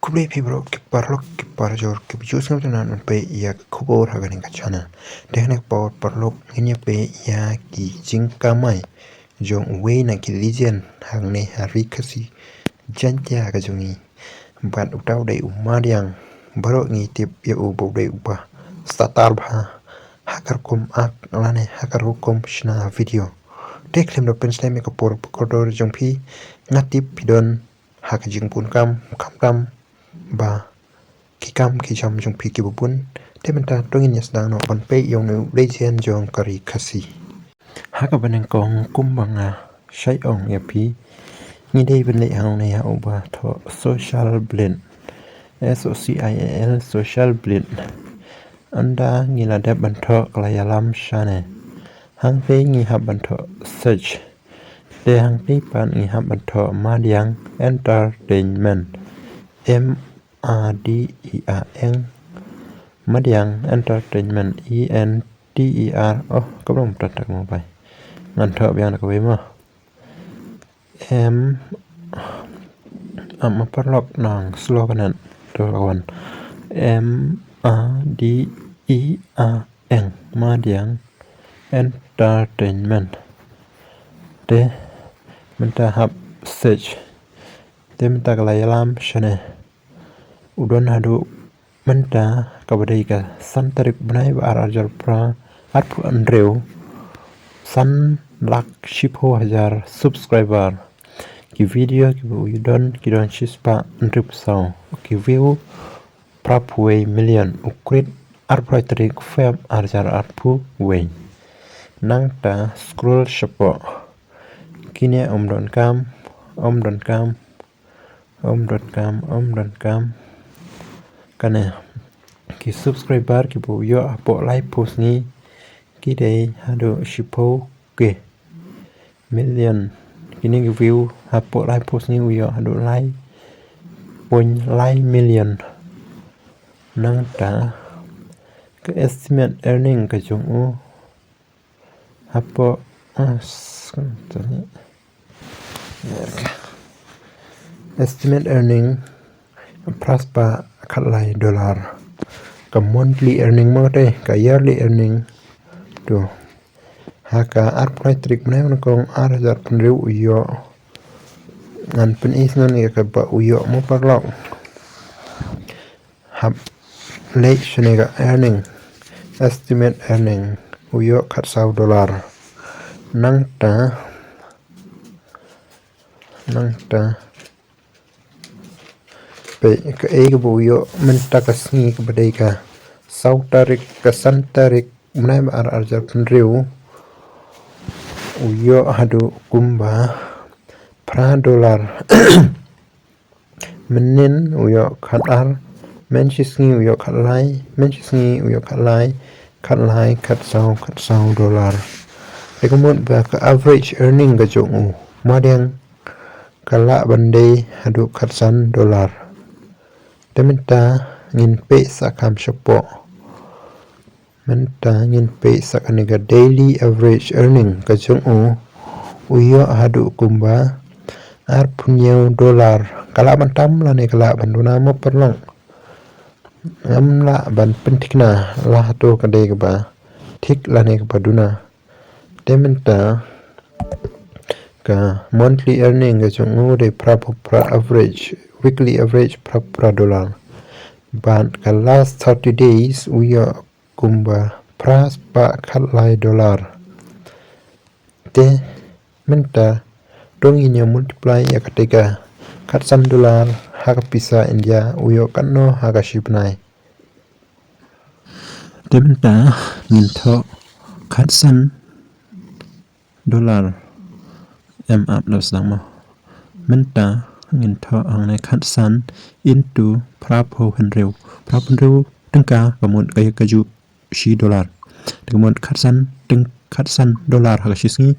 Kuble fibro que parlo que parjor que jusam tanan pe ya khobor haganing kachana dekne por parlok ngnya pe ya ki jingkamai jong we na ki lijen hangne hari kasi janja ka jongi bat utau dai umadiang baro ngi tip ya u bodai upa statar bha hakar kom ak lane hakar kom shna video deklem do penslem ko por kodor jongpi ngatip pidon hak jingpun kam ba kikam kicham jong pi kibupun tementa tongin yasdang no on pe yong nu lejen jong kari kasi haka baneng kong kumbanga shai ong ya pi ni dei ben le hang ne ya oba tho social blend SOCIAL social blend anda ngila de ban tho klayalam shane hang pe ngi hab ban tho search de hang pe pan ngi hab ban tho madiang entertainment MADERN Madiang Entertainment ENTER ก็ลงตัดตักลงไปงั้นเถอะอย่างนั้นก็ไว้มามาปลอกหนังสโลกันนั้นตัวละวัน MADERN Madiang Entertainment เดมันจะหับ search เดมันตะกลายลามชนะudon hadu menta kabadai ka santarik banai ba arajar pra atpu andreu san lak shipo hajar subscriber ki video ki udon ki don chispa andrep sao ki view prapwe million ukrit arproitrik fem arajar atpu we nangta scroll shapo kine omdon kam kana ki subscriber ki bo yo apo like post ni ki dei hado shipo ke million kini ki view apo like post ni yo hado like pon like million nang ta ke estimate earning ka jong u apo estimate earning prosper khalai dollar ka monthly earning mo te ka yearly earning to haka arproitrik na kong arajar penriu uyo ngan pen isnon ka ba uyo mo parlok hab late shenega earning estimate earning uyo khatsau dollar nangta pe ka ega bo yo menta ka sngi ka badai ka sautarik ka santarik munai ba arjar penriu uyo hadu kumba pra dollar menin uyo khatar menchisngi uyo khalai khatsau dollar rekomot ba ka average earning ga jongu madeng kala bandai hadu khatsan dollar tementa ngin pe sakam shapo menta ngin pe sakaniga daily average earning ka jong uyo hadu kumba ar punyo dollar kala bantam la ne kala banduna mo perlong amla ban pentikna la to kade ba thik la ne ka baduna tementa ka monthly earning ka jong de pra average weekly average pra dollar but ka last 30 days uya kumba pras pa khalai dollar te menta donginya multiply ya katega khatsan dollar haka pisa india uyo kanno haka shipnai te menta minto khatsan dollar up los damo menta ngin tho ang ne khatsan into prapo henreu tengka kamon kay kaju $10 kamon khatsan dollar ha shisngi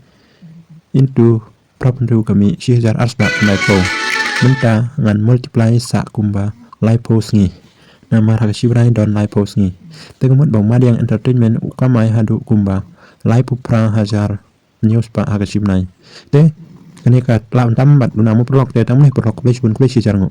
into prapo henreu kami 1000 arsba naipo menta ngan multiply sa kumba lipo sngi namar ha shibrai don lipo sngi tegamon bang madiang entertainment ukamai hadu kumba lipo pra hajar news pa ha shibnai te kani ka lawan tambat duna mo prolog te tamu prolog kulish jarngo